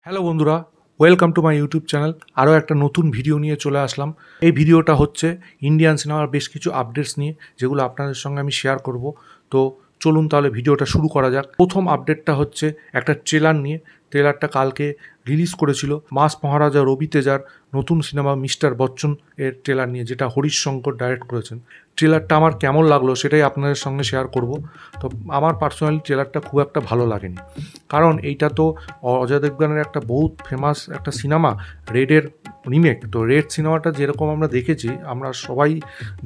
Hello বন্ধুরা, welcome to my YouTube channel. আরও একটা নতুন ভিডিও নিয়ে চলে আসলাম। এই ভিডিওটা হচ্ছে ইন্ডিয়ান সিনেমার বেশ কিছু আপডেটস নিয়ে, যেগুলো আপনাদের সঙ্গে আমি শেয়ার করব। তো চলুন তাহলে ভিডিওটা শুরু করা যাক। প্রথম আপডেটটা হচ্ছে একটা ট্রেলার নিয়ে। ট্রেলারটা কালকে রিলিজ করেছিল মাস মহারাজা রবি তেজার নতুন সিনেমা মিস্টার বচ্চন এর ট্রেলার নিয়ে, যেটা হরিশ শঙ্কর ডাইরেক্ট করেছেন। ট্রেলারটা আমার কেমন লাগলো সেটাই আপনাদের সঙ্গে শেয়ার করব। তো আমার পার্সোনালি ট্রেলারটা খুব একটা ভালো লাগেনি, কারণ এইটা তো অজয় দেবগনের একটা বহুত ফেমাস একটা সিনেমা, রেডের রিমেক। তো রেড সিনেমাটা যেরকম আমরা দেখেছি, আমরা সবাই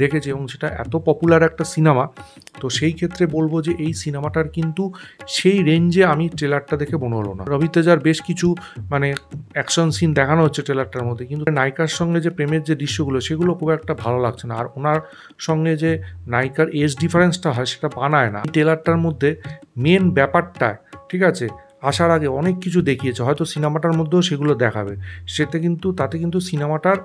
দেখেছি, এবং সেটা এত পপুলার একটা সিনেমা। তো সেই ক্ষেত্রে বলবো যে এই সিনেমাটার কিন্তু সেই রেঞ্জে আমি ট্রেলারটা দেখে মনে হলো না। রবি তেজার বেশ কিছু অ্যাকশন সিন দেখানো হচ্ছে ট্রেলারটার মধ্যে, কিন্তু নায়িকার সঙ্গে যে প্রেমের যে দৃশ্যগুলো সেগুলো খুব একটা ভালো লাগছে না। আর ওনার সঙ্গে যে নায়িকার এজ ডিফারেন্সটা হয় সেটা বানায় না। ট্রেলারটার মধ্যে মেন ব্যাপারটা, ঠিক আছে, আসার আগে অনেক কিছু দেখিয়েছে, হয়তো সিনেমাটার মধ্যেও সেগুলো দেখাবে। তাতে কিন্তু সিনেমাটার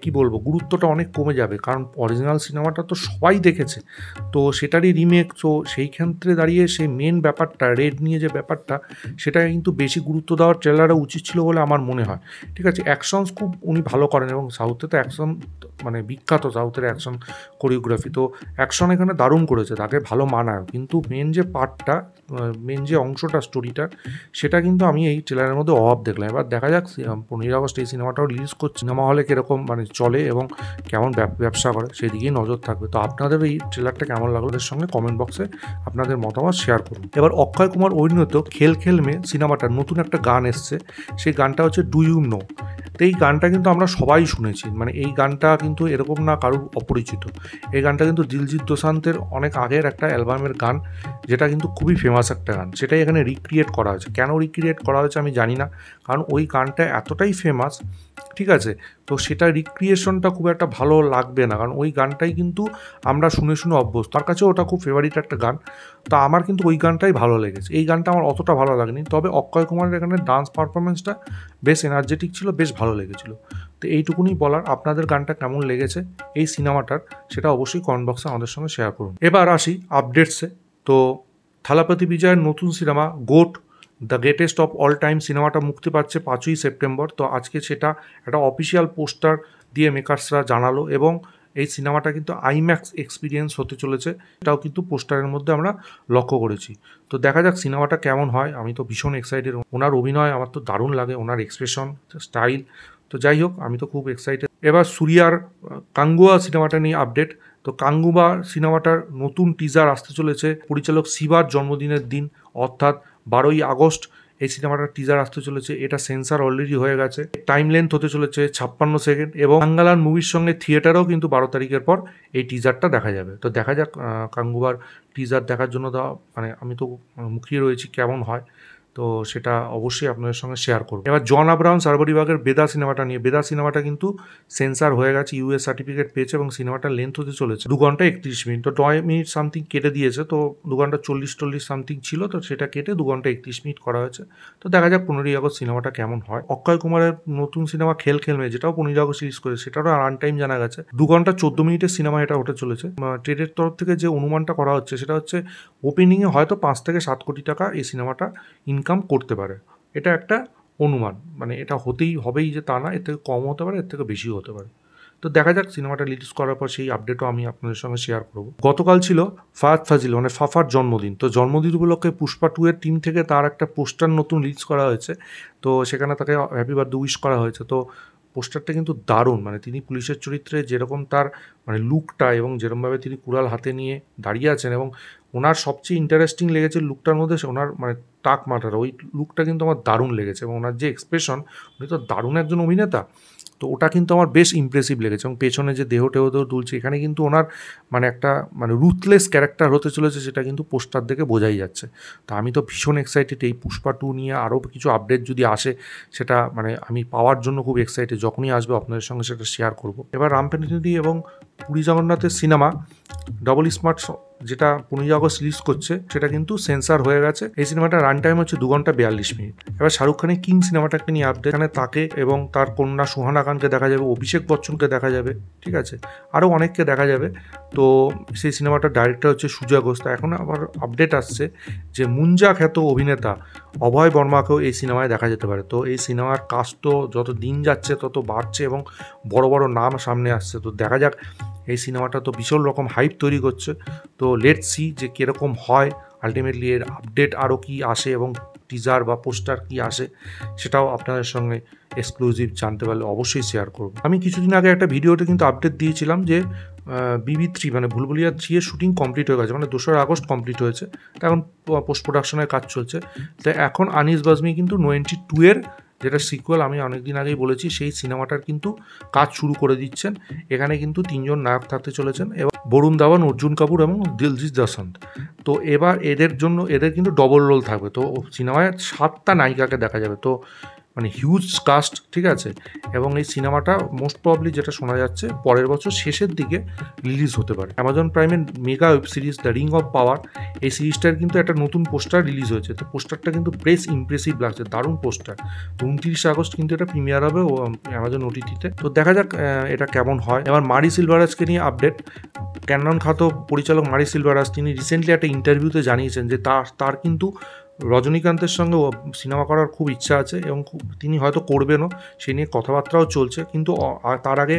কি বলবো, গুরুত্বটা অনেক কমে যাবে, কারণ অরিজিনাল সিনেমাটা তো সবাই দেখেছে, তো সেটারই রিমেক। তো সেই ক্ষেত্রে দাঁড়িয়ে সেই মেন ব্যাপারটা, রেড নিয়ে যে ব্যাপারটা, সেটাকে কিন্তু বেশি গুরুত্ব দেওয়ার ট্রেলারে উচিত ছিল বলে আমার মনে হয়। ঠিক আছে, অ্যাকশনস খুব উনি ভালো করেন, এবং সাউথে তো অ্যাকশন বিখ্যাত, সাউথের অ্যাকশন কোরিওগ্রাফি। তো অ্যাকশন এখানে দারুণ করেছে, তাকে ভালো মানায়, কিন্তু মেন যে পার্টটা, মেন যে অংশটা স্টোরিটা, সেটা কিন্তু আমি এই ট্রেলারের মধ্যে অভাব দেখলাম। এবার দেখা যাক 15 আগস্ট এই সিনেমাটাও রিলিজ করছে, সিনেমা হলে কীরকম চলে এবং কেমন ব্যবসা করে, সেই দিকেই নজর থাকবে। তো আপনাদের এই ট্রেলারটা কেমন লাগলো ওদের সঙ্গে কমেন্ট বক্সে আপনাদের মতামত শেয়ার করুন। এবার অক্ষয় কুমার অভিনীত খেল খেল মে সিনেমাটার নতুন একটা গান এসছে, সেই গানটা হচ্ছে ডু ইউ নো। তো এই গানটা কিন্তু আমরা সবাই শুনেছি, এই গানটা কিন্তু এরকম না কারুর অপরিচিত। এই গানটা কিন্তু দিলজিৎ দোসান্তের অনেক আগের একটা অ্যালবামের গান, যেটা কিন্তু খুবই ফেমাস একটা গান। সেটাই এখানে রিক্রিয়েট করা হয়েছে। কেন রিক্রিয়েট করা হয়েছে আমি জানি না, কারণ ওই গানটা এতটাই ফেমাস, ঠিক আছে, তো সেটা রিক্রিয়েশনটা খুব একটা ভালো লাগবে না, কারণ ওই গানটাই কিন্তু আমরা শুনে শুনে অভ্যস্ত। তার কাছেও ওটা খুব ফেভারিট একটা গান। তো আমার কিন্তু ওই গানটাই ভালো লেগেছে, এই গানটা আমার অতটা ভালো লাগেনি। তবে অক্ষয় কুমারের এখানে ডান্স পারফরমেন্সটা বেশ এনার্জেটিক ছিল, বেশ ভালো লেগেছিলো। তো এইটুকুনি বলার। আপনাদের গানটা কেমন লেগেছে এই সিনেমাটার, সেটা অবশ্যই কমেন্ট বক্সে আমাদের সঙ্গে শেয়ার করুন। এবার আসি আপডেটসে। তো থালাপতি বিজয়ের নতুন cinema goat the greatest of all time সিনেমাটা মুক্তি পাচ্ছে 5ই সেপ্টেম্বর। তো আজকে সেটা একটা অফিসিয়াল পোস্টার দিয়ে মেকার্সরা জানালো, এবং এই সিনেমাটা কিন্তু আইম্যাক্স এক্সপিরিয়েন্স হতে চলেছে, এটাও কিন্তু পোস্টারের মধ্যে আমরা লক্ষ্য করেছি। তো দেখা যাক সিনেমাটা কেমন হয়। আমি তো ভীষণ এক্সাইটেড, ওনার অভিনয় আমার তো দারুণ লাগে, ওনার এক্সপ্রেশন, স্টাইল। তো যাই হোক, আমি তো খুব এক্সাইটেড। এবার সুরিয়ার কাঙ্গুয়া সিনেমাটা নিয়ে আপডেট। তো কাঙ্গুবা সিনেমাটার নতুন টিজার আসতে চলেছে পরিচালক শিবার জন্মদিনের দিন, অর্থাৎ 12ই আগস্ট এই সিনেমাটার টিজার আসতে চলেছে। এটা সেন্সার অলরেডি হয়ে গেছে। টাইম লেন্থ হতে চলেছে 56 সেকেন্ড, এবং বাঙ্গালার মুভির সঙ্গে থিয়েটারেও কিন্তু 12 তারিখের পর এই টিজারটা দেখা যাবে। তো দেখা যাক, কাঙ্গুবার টিজার দেখার জন্য আমি তো মুখিয়ে রয়েছি কেমন হয়। তো সেটা অবশ্যই আপনাদের সঙ্গে শেয়ার করব। এবার জন আব্রাহাম সার্বরিবাগের বেদা সিনেমাটা নিয়ে। বেদা সিনেমাটা কিন্তু সেন্সার হয়ে গেছে, ইউএস সার্টিফিকেট পেয়েছে, এবং সিনেমাটার লেন্থ হতে চলেছে 2 ঘন্টা 31 মিনিট। তো 9 মিনিট সামথিং কেটে দিয়েছে, তো 2 ঘন্টা 40 সামথিং ছিল, তো সেটা কেটে 2 ঘন্টা 31 মিনিট করা হয়েছে। তো দেখা যাক 15ই আগস্ট সিনেমাটা কেমন হয়। অক্ষয় কুমারের নতুন সিনেমা খেল খেল মে, যেটাও 15ই আগস্ট রিলিজ করেছে, সেটারও রান টাইম জানা গেছে 2 ঘন্টা 14 মিনিটের সিনেমা এটা হতে চলেছে। ট্রেডের তরফ থেকে যে অনুমানটা করা হচ্ছে সেটা হচ্ছে ওপেনিংয়ে হয়তো 5 থেকে 7 কোটি টাকা এই সিনেমাটা ইনকাম করতে পারে। এটা একটা অনুমান, এটা হবেই যে তা না, এর থেকে কম হতে পারে, এর থেকে বেশিও হতে পারে। তো দেখা যাক, সিনেমাটা রিলিজ করার পর সেই আপডেটও আমি আপনাদের সঙ্গে শেয়ার করব। গতকাল ছিল ফাহাদ ফাজিল ফাফার জন্মদিন। তো জন্মদিন উপলক্ষে পুষ্পা 2 এর টিম থেকে তার একটা পোস্টার নতুন রিলিজ করা হয়েছে। তো সেখানে তাকে হ্যাপি বার্থডে উইশ করা হয়েছে। তো পোস্টারটা কিন্তু দারুণ, তিনি পুলিশের চরিত্রে যেরকম তার লুকটা, এবং যেরকমভাবে তিনি কুড়াল হাতে নিয়ে দাঁড়িয়ে আছেন, এবং ওনার সবচেয়ে ইন্টারেস্টিং লেগেছে লুকটার মধ্যে ওনার টাক মাথার ওই লুকটা কিন্তু আমার দারুণ লেগেছে, এবং ওনার যে এক্সপ্রেশন, উনি তো দারুণ একজন অভিনেতা। তো ওটা কিন্তু আমার বেশ ইমপ্রেসিভ লেগেছে, এবং পেছনে যে দেহ তুলছে, এখানে কিন্তু ওনার একটা রুথলেস ক্যারেক্টার হতে চলেছে, সেটা কিন্তু পোস্টার দেখে বোঝাই যাচ্ছে। তো আমি তো ভীষণ এক্সাইটেড এই পুষ্পা 2 নিয়ে। আরও কিছু আপডেট যদি আসে, সেটা আমি পাওয়ার জন্য খুব এক্সাইটেড। যখনই আসবে আপনাদের সঙ্গে সেটা শেয়ার করব। এবার রাম পেরিনিধি এবং পুরী জগন্নাথের সিনেমা ডবল স্মার্ট যেটা 15 আগস্ট রিলিজ করছে সেটা কিন্তু সেন্সার হয়ে গেছে। এই সিনেমাটার রান টাইম হচ্ছে 2 ঘন্টা 42 মিনিট। এবার শাহরুখ খানের কিং সিনেমাটাকে নিয়ে আপডেট, এখানে তাকে এবং তার কন্যা সুহানা খানকে দেখা যাবে, অভিষেক বচ্চনকে দেখা যাবে, ঠিক আছে, আরও অনেককে দেখা যাবে। তো সেই সিনেমাটার ডাইরেক্টর হচ্ছে সুজয় ঘোষ। তা এখন আবার আপডেট আসছে যে মুঞ্জা খ্যাত অভিনেতা অভয় বর্মাকেও এই সিনেমায় দেখা যেতে পারে। তো এই সিনেমার কাজ তো যত দিন যাচ্ছে তত বাড়ছে এবং বড় বড় নাম সামনে আসছে। তো দেখা যাক, এই সিনেমাটা তো ভীষণ রকম হাইপ তৈরি করছে। তো লেটস সি যে কীরকম হয়, আলটিমেটলি এর আপডেট আরও কি আসে এবং টিজার বা পোস্টার কি আসে সেটাও আপনাদের সঙ্গে এক্সক্লুসিভ জানতে পারলে অবশ্যই শেয়ার করব। আমি কিছুদিন আগে একটা ভিডিওতে কিন্তু আপডেট দিয়েছিলাম যে BB3 মানে ভুলভুলিয়া 3 এর শুটিং কমপ্লিট হয়ে গেছে, মানে 2 আগস্ট কমপ্লিট হয়েছে। এখন পোস্ট প্রোডাকশনের কাজ চলছে। তো এখন আনিস বাজমি কিন্তু 92 এর যেটা সিকুয়েল, আমি অনেকদিন আগেই বলেছি, সেই সিনেমাটার কিন্তু কাজ শুরু করে দিচ্ছেন। এখানে কিন্তু 3 জন নায়ক থাকতে চলেছেন, এবং বরুণ ধাওয়ান, অর্জুন কাপুর এবং দিলজিৎ দোসাঞ্জ। তো এবার এদের কিন্তু ডবল রোল থাকবে। তো সিনেমায় 7টা নায়িকাকে দেখা যাবে। তো মানে হিউজ কাস্ট, ঠিক আছে। এবং এই সিনেমাটা মোস্ট প্রবলি যেটা শোনা যাচ্ছে পরের বছর শেষের দিকে রিলিজ হতে পারে। অ্যামাজন প্রাইমের mega web series the ring of power, এই সিরিজটার কিন্তু একটা নতুন পোস্টার রিলিজ হয়েছে। তো পোস্টারটা কিন্তু বেশ ইমপ্রেসিভ লাগছে, দারুণ পোস্টার। তো 29 আগস্ট কিন্তু এটা প্রিমিয়ার হবে অ্যামাজন OTT-তে। তো দেখা যাক এটা কেমন হয়। এবার মারি সিলভারাজকে নিয়ে আপডেট। ক্যানন খ্যাত পরিচালক মারি সিলভারাজ তিনি রিসেন্টলি একটা ইন্টারভিউতে জানিয়েছেন যে তার কিন্তু রজনীকান্তের সঙ্গে সিনেমা করার খুব ইচ্ছা আছে এবং তিনি হয়তো করবেনও, সে নিয়ে কথাবার্তাও চলছে। কিন্তু তার আগে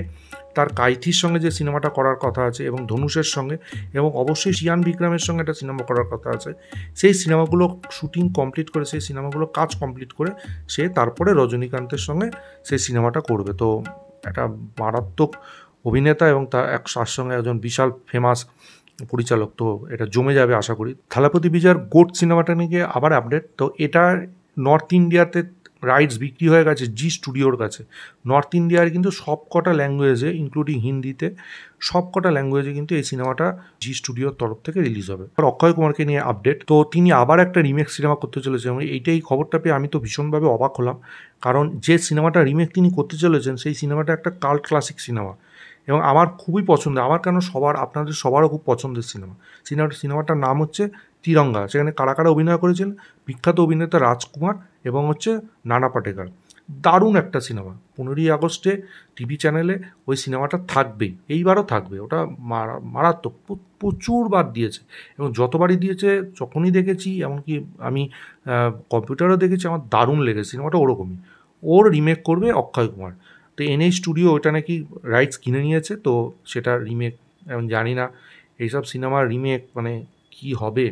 তার কাইথির সঙ্গে যে সিনেমাটা করার কথা আছে এবং ধনুষের সঙ্গে, এবং অবশ্যই শিয়ান বিক্রমের সঙ্গে একটা সিনেমা করার কথা আছে, সেই সিনেমাগুলো শুটিং কমপ্লিট করে, সেই সিনেমাগুলো কাজ কমপ্লিট করে সে তারপরে রজনীকান্তের সঙ্গে সেই সিনেমাটা করবে। তো একটা মারাত্মক অভিনেতা এবং তার সঙ্গে একজন বিশাল ফেমাস পরিচালক। তো এটা জমে যাবে আশা করি। থালাপতি বিজয়ের গোট সিনেমাটা নিয়ে আবার আপডেট। তো এটা নর্থ ইন্ডিয়াতে রাইটস বিক্রি হয়ে গেছে জি স্টুডিওর কাছে। নর্থ ইন্ডিয়ার কিন্তু সব কটা ল্যাঙ্গুয়েজে, ইনক্লুডিং হিন্দিতে, সব কটা ল্যাঙ্গুয়েজে কিন্তু এই সিনেমাটা জি স্টুডিওর তরফ থেকে রিলিজ হবে। আর অক্ষয় কুমারকে নিয়ে আপডেট। তো তিনি আবার একটা রিমেক সিনেমা করতে চলেছেন এবং এইটাই খবরটা পেয়ে আমি তো ভীষণভাবে অবাক হলাম, কারণ যে সিনেমাটা রিমেক তিনি করতে চলেছেন সেই সিনেমাটা একটা কাল্ট ক্লাসিক সিনেমা এবং আমার খুবই পছন্দের, আমার কেন আপনাদের সবারও খুব পছন্দের সিনেমাটার নাম হচ্ছে তিরঙ্গা। সেখানে কারা কারা অভিনয় করেছেন, বিখ্যাত অভিনেতা রাজকুমার এবং হচ্ছে নানা পাটেকর। দারুণ একটা সিনেমা। 15ই আগস্টে টিভি চ্যানেলে ওই সিনেমাটা থাকবেই, এইবারও থাকবে। ওটা মারাত্মক, প্রচুর বার দিয়েছে এবং যতবারই দিয়েছে যখনই দেখেছি, এমনকি আমি কম্পিউটারও দেখেছি, আমার দারুণ লেগেছে সিনেমাটা। ওরকমই ওর রিমেক করবে অক্ষয় কুমার। তো NH স্টুডিও ওটা নাকি রাইটস কিনে নিয়েছে, তো সেটা রিমেক আমি জানি না। এইসব সিনেমার রিমেক মানে কি হবে,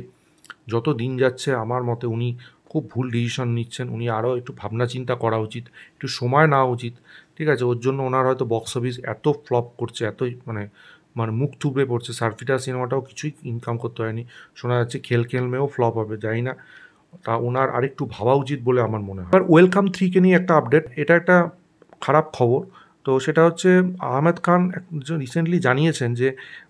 যত দিন যাচ্ছে আমার মতে উনি খুব ভুল ডিসিশন নিচ্ছেন। উনি আরও একটু ভাবনা চিন্তা করা উচিত, একটু সময় নেওয়া উচিত, ঠিক আছে। ওর জন্য ওনার হয়তো বক্স অফিস এত ফ্লপ করছে, এতই মানে মুখ থুবড়ে পড়ছে। সার্ফিটা সিনেমাটাও কিছুই ইনকাম করতে হয়নি, শোনা যাচ্ছে খেল খেলমেও ফ্লপ হবে, জানি না। তা ওনার আরেকটু ভাবা উচিত বলে আমার মনে হয়। আর ওয়েলকাম 3-কে নিয়ে একটা আপডেট। এটা একটা খারাপ খবর। তো সেটা হচ্ছে আহমেদ খান রিসেন্টলি জানিয়েছেন যে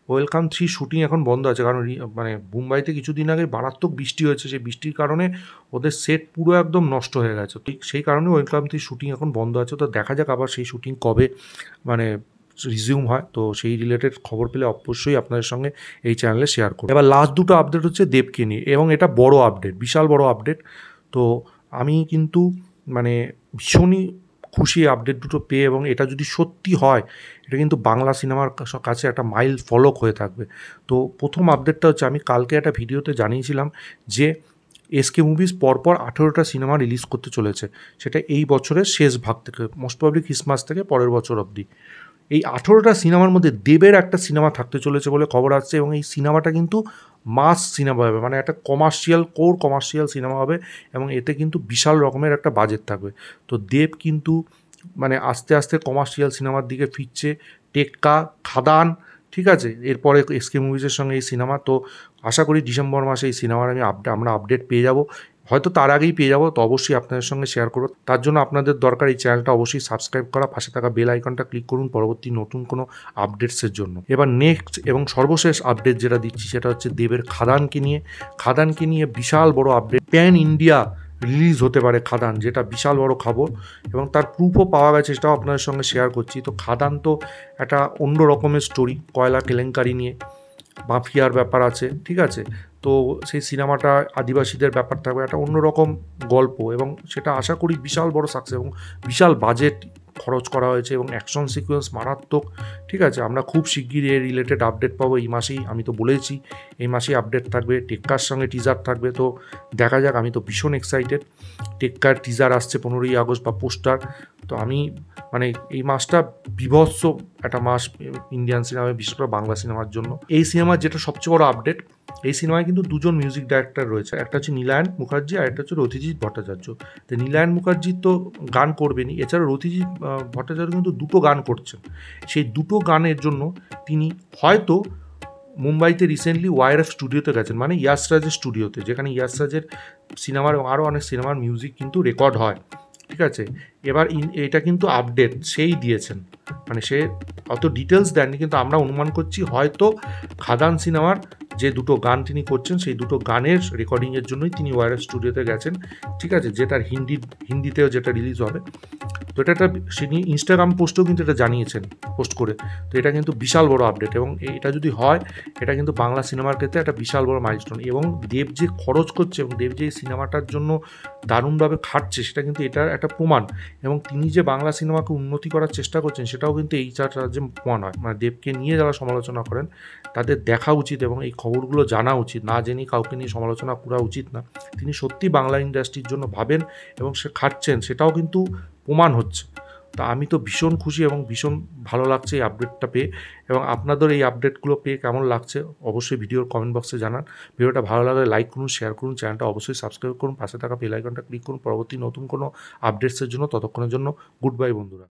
ওয়েলকাম 3 শুটিং এখন বন্ধ আছে, কারণ মানে মুম্বাইতে কিছুদিন আগে মারাত্মক বৃষ্টি হয়েছে। সেই বৃষ্টির কারণে ওদের সেট পুরো একদম নষ্ট হয়ে গেছে। ঠিক সেই কারণে ওয়েলকাম 3 শুটিং এখন বন্ধ আছে। তো দেখা যাক আবার সেই শুটিং কবে মানে রিজিউম হয়। তো সেই রিলেটেড খবর পেলে অবশ্যই আপনাদের সঙ্গে এই চ্যানেলে শেয়ার করব। এবার লাস্ট দুটো আপডেট হচ্ছে দেবকে নিয়ে, এবং এটা বড় আপডেট, বিশাল বড় আপডেট। তো আমি কিন্তু মানে ভীষণই খুশি আপডেট দুটো পেয়ে, এবং এটা যদি সত্যি হয় এটা কিন্তু বাংলা সিনেমার কাছে একটা মাইল ফলক হয়ে থাকবে। তো প্রথম আপডেটটা হচ্ছে, আমি কালকে একটা ভিডিওতে জানিয়েছিলাম যে SK মুভিজ পরপর 18টা সিনেমা রিলিজ করতে চলেছে, সেটা এই বছরের শেষ ভাগ থেকে, মোস্ট প্রবলি ক্রিসমাস থেকে পরের বছর অবধি। এই 18টা সিনেমার মধ্যে দেবের একটা সিনেমা থাকতে চলেছে বলে খবর আসছে, এবং এই সিনেমাটা কিন্তু মাস সিনেমা হবে, মানে একটা কমার্শিয়াল সিনেমা হবে, এবং এতে কিন্তু বিশাল রকমের একটা বাজেট থাকবে। তো দেব কিন্তু মানে আস্তে আস্তে কমার্শিয়াল সিনেমার দিকে ফিরছে। টেক্কা, খাদান, ঠিক আছে, এরপরে SK মুভিজের সঙ্গে এই সিনেমা। তো আশা করি ডিসেম্বর মাসে এই সিনেমার আমরা আপডেট পেয়ে যাব, হয়তো তার আগেই পেয়ে যাবো। তো অবশ্যই আপনাদের সঙ্গে শেয়ার করো। তার জন্য আপনাদের দরকার এই চ্যানেলটা অবশ্যই সাবস্ক্রাইব করা, পাশে থাকা বেল আইকনটা ক্লিক করুন পরবর্তী নতুন কোনো আপডেটসের জন্য। এবার নেক্সট এবং সর্বশেষ আপডেট যেটা দিচ্ছি সেটা হচ্ছে দেবের খাদানকে নিয়ে বিশাল বড় আপডেট। প্যান ইন্ডিয়া রিলিজ হতে পারে খাদান, যেটা বিশাল বড় খবর এবং তার প্রুফও পাওয়া গেছে, সেটাও আপনাদের সঙ্গে শেয়ার করছি। তো খাদান তো একটা অন্য রকমের স্টোরি, কয়লা কেলেঙ্কারি নিয়ে মাফিয়ার ব্যাপার আছে, ঠিক আছে। তো সেই সিনেমাটা আদিবাসীদের ব্যাপার থাকবে, একটা অন্যরকম গল্প এবং সেটা আশা করি বিশাল বড় সাকসেস এবং বিশাল বাজেট খরচ করা হয়েছে এবং অ্যাকশন সিকোয়েন্স মারাত্মক, ঠিক আছে। আমরা খুব শিগগিরই এর রিলেটেড আপডেট পাবো এই মাসেই, আমি তো বলেছি এই মাসেই আপডেট থাকবে। টেক্কার সঙ্গে টিজার থাকবে, তো দেখা যাক। আমি তো ভীষণ এক্সাইটেড। টেক্কার টিজার আসছে 15ই আগস্ট বা পোস্টার। তো আমি মানে এই মাসটা বিভৎস একটা মাস ইন্ডিয়ান সিনেমায়, বিশেষ করে বাংলা সিনেমার জন্য। এই সিনেমার যেটা সবচেয়ে বড় আপডেট, এই সিনেমায় কিন্তু দুজন মিউজিক ডাইরেক্টর রয়েছে, একটা হচ্ছে নীলায়ন মুখার্জি আর একটা হচ্ছে রথিজিৎ ভট্টাচার্য। তো নীলায়ন মুখার্জি তো গান করবেনই, এছাড়া রথিজিৎ ভট্টাচার্য কিন্তু দুটো গান করছেন। সেই দুটো গানের জন্য তিনি হয়তো মুম্বাইতে রিসেন্টলি ওয়াইআরএফ স্টুডিওতে গেছেন, মানে ইয়াশ রাজের স্টুডিওতে, যেখানে ইয়াশ রাজের সিনেমার এবং আরও অনেক সিনেমার মিউজিক কিন্তু রেকর্ড হয়, ঠিক আছে। এবার এটা কিন্তু আপডেট সেই দিয়েছেন, মানে সে অত ডিটেলস দেননি, কিন্তু আমরা অনুমান করছি হয়তো খাদান সিনেমার যে দুটো গান তিনি করছেন সেই দুটো গানের রেকর্ডিংয়ের জন্যই তিনি ওয়াইআরএফ স্টুডিওতে গেছেন, ঠিক আছে, যেটার হিন্দিতেও যেটা রিলিজ হবে। তো এটা একটা তিনি ইনস্টাগ্রাম পোস্টেও কিন্তু এটা জানিয়েছেন পোস্ট করে। তো এটা কিন্তু বিশাল বড় আপডেট এবং এটা যদি হয় এটা কিন্তু বাংলা সিনেমার ক্ষেত্রে একটা বিশাল বড় মাইলস্টোন। এবং দেব যে খরচ করছে এবং দেব যে এই সিনেমাটার জন্য দারুণভাবে খাটছে, সেটা কিন্তু এটার একটা প্রমাণ। এবং তিনি যে বাংলা সিনেমাকে উন্নতি করার চেষ্টা করছেন সেটাও কিন্তু এই চারটা যে প্রমাণ হয়। মানে দেবকে নিয়ে যারা সমালোচনা করেন তাদের দেখা উচিত এবং এই খবরগুলো জানা উচিত, না জেনে কাউকে নিয়ে সমালোচনা করা উচিত না। তিনি সত্যি বাংলা ইন্ডাস্ট্রির জন্য ভাবেন এবং সে খাটছেন, সেটাও কিন্তু প্রমাণ হচ্ছে। তা আমি তো ভীষণ খুশি এবং ভীষণ ভালো লাগছে এই আপডেটটা পেয়ে। এবং আপনাদের এই আপডেটগুলো পেয়ে কেমন লাগছে অবশ্যই ভিডিওর কমেন্ট বক্সে জানান। ভিডিওটা ভালো লাগলে লাইক করুন, শেয়ার করুন, চ্যানেলটা অবশ্যই সাবস্ক্রাইব করুন, পাশে থাকা বেল আইকনটা ক্লিক করুন পরবর্তী নতুন কোনো আপডেটসের জন্য। ততক্ষণের জন্য গুড বাই বন্ধুরা।